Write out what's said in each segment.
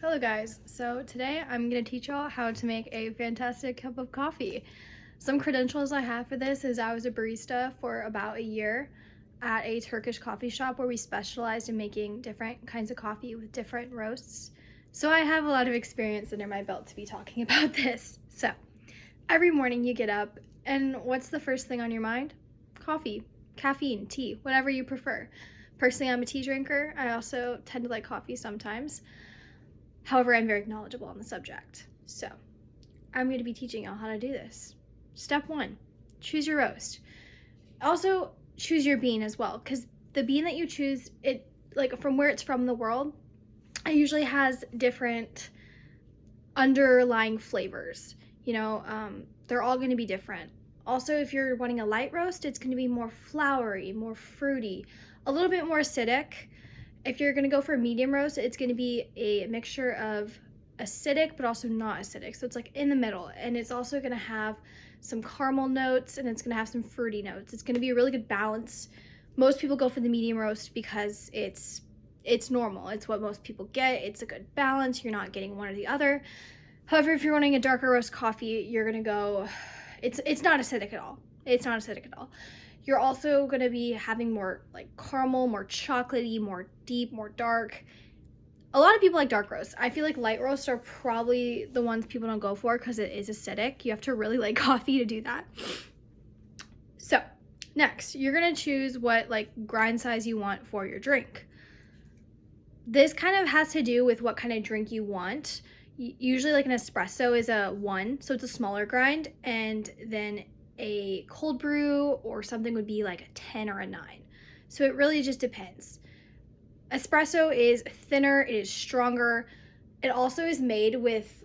Hello guys, so today I'm going to teach y'all how to make a fantastic cup of coffee. Some credentials I have for this is I was a barista for about a year at a Turkish coffee shop where we specialized in making different kinds of coffee with different roasts. So I have a lot of experience under my belt to be talking about this. So every morning you get up and what's the first thing on your mind? Coffee, caffeine, tea, whatever you prefer. Personally, I'm a tea drinker. I also tend to like coffee sometimes. However, I'm very knowledgeable on the subject. So I'm going to be teaching y'all how to do this. Step 1, choose your roast. Also, choose your bean as well, because the bean that you choose, it like from where it's from in the world, it usually has different underlying flavors. They're all going to be different. Also, if you're wanting a light roast, it's going to be more flowery, more fruity, a little bit more acidic. If you're going to go for a medium roast, it's going to be a mixture of acidic but also not acidic. So it's like in the middle, and it's also going to have some caramel notes and it's going to have some fruity notes. It's going to be a really good balance. Most people go for the medium roast because it's normal. It's what most people get. It's a good balance. You're not getting one or the other. However, if you're wanting a darker roast coffee, you're going to go, it's not acidic at all. It's not acidic at all. You're also going to be having more like caramel, more chocolatey, more deep, more dark. A lot of people like dark roasts. I feel like light roasts are probably the ones people don't go for because it is acidic. You have to really like coffee to do that. So next, you're going to choose what like grind size you want for your drink. This kind of has to do with what kind of drink you want. Usually like an espresso is a 1, so it's a smaller grind, and then a cold brew or something would be like a 10 or a 9. So it really just depends. Espresso is thinner, it is stronger. It also is made with,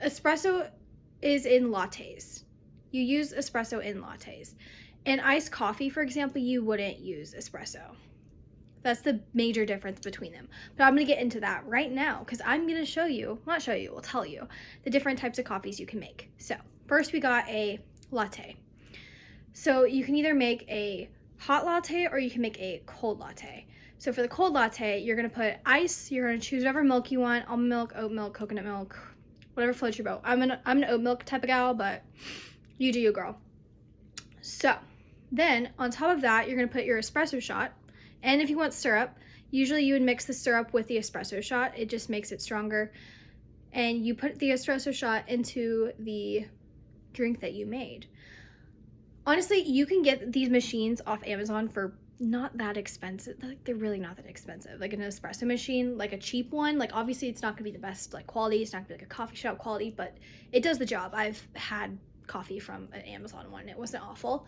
espresso is in lattes. You use espresso in lattes. In iced coffee, for example, you wouldn't use espresso. That's the major difference between them. But I'm going to get into that right now because I'm going to we'll tell you the different types of coffees you can make. So first we got a latte. So you can either make a hot latte or you can make a cold latte. So for the cold latte, you're going to put ice. You're going to choose whatever milk you want, almond milk, oat milk, coconut milk, whatever floats your boat. I'm an oat milk type of gal, but you do you, girl. So then on top of that, you're going to put your espresso shot. And if you want syrup, usually you would mix the syrup with the espresso shot. It just makes it stronger. And you put the espresso shot into the drink that you made. Honestly, you can get these machines off Amazon for not that expensive. Like, they're really not that expensive. Like an espresso machine, like a cheap one, like obviously it's not gonna be the best like quality. It's not gonna be like a coffee shop quality, but it does the job. I've had coffee from an Amazon one. It wasn't awful.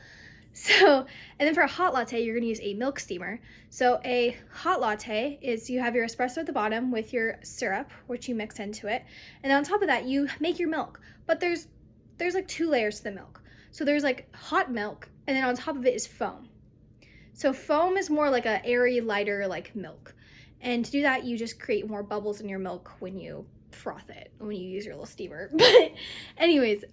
So, and then for a hot latte, you're gonna use a milk steamer. So a hot latte is you have your espresso at the bottom with your syrup, which you mix into it. And then on top of that, you make your milk. But there's like 2 layers to the milk. So there's like hot milk, and then on top of it is foam. So foam is more like a airy, lighter like milk. And to do that, you just create more bubbles in your milk when you froth it, when you use your little steamer. But anyways,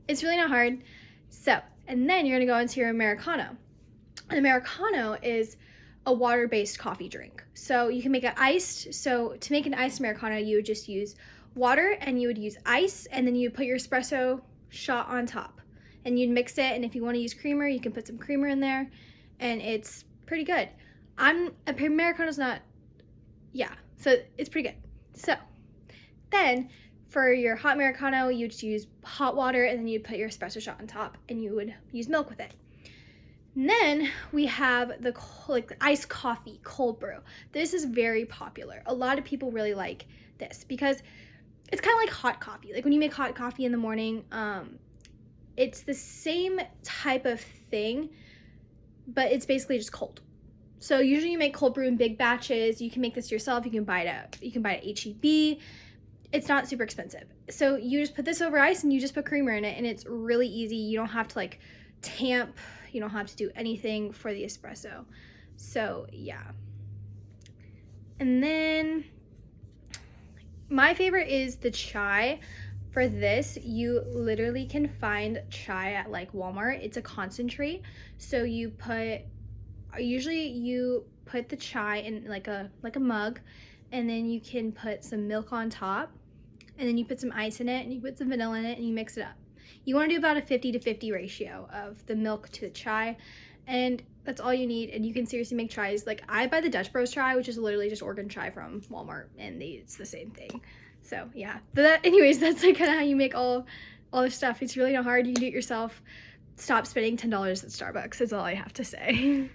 it's really not hard. So, and then you're gonna go into your Americano. An Americano is a water-based coffee drink. So you can make it iced. So to make an iced Americano, you would just use water and you would use ice, and then you put your espresso shot on top and you'd mix it. And if you want to use creamer, you can put some creamer in there, and it's pretty good. Americano's not, yeah, so it's pretty good. So then for your hot Americano, you just use hot water, and then you'd put your espresso shot on top, and you would use milk with it. And then we have the iced coffee cold brew. This is very popular. A lot of people really like this because it's kind of like hot coffee. Like when you make hot coffee in the morning, it's the same type of thing, but it's basically just cold. So usually you make cold brew in big batches. You can make this yourself. You can buy it at HEB. It's not super expensive. So you just put this over ice and you just put creamer in it, and it's really easy. You don't have to like tamp. You don't have to do anything for the espresso. So yeah. And then my favorite is the chai. For this, you literally can find chai at like Walmart. It's a concentrate. So usually you put the chai in like a mug, and then you can put some milk on top, and then you put some ice in it, and you put some vanilla in it, and you mix it up. You want to do about a 50-50 ratio of the milk to the chai, and that's all you need. And you can seriously make chais. Like, I buy the Dutch Bros chai, which is literally just Oregon chai from Walmart, and it's the same thing. So yeah, but anyways, that's like kind of how you make all this stuff. It's really not hard. You can do it yourself. Stop spending $10 at Starbucks is all I have to say.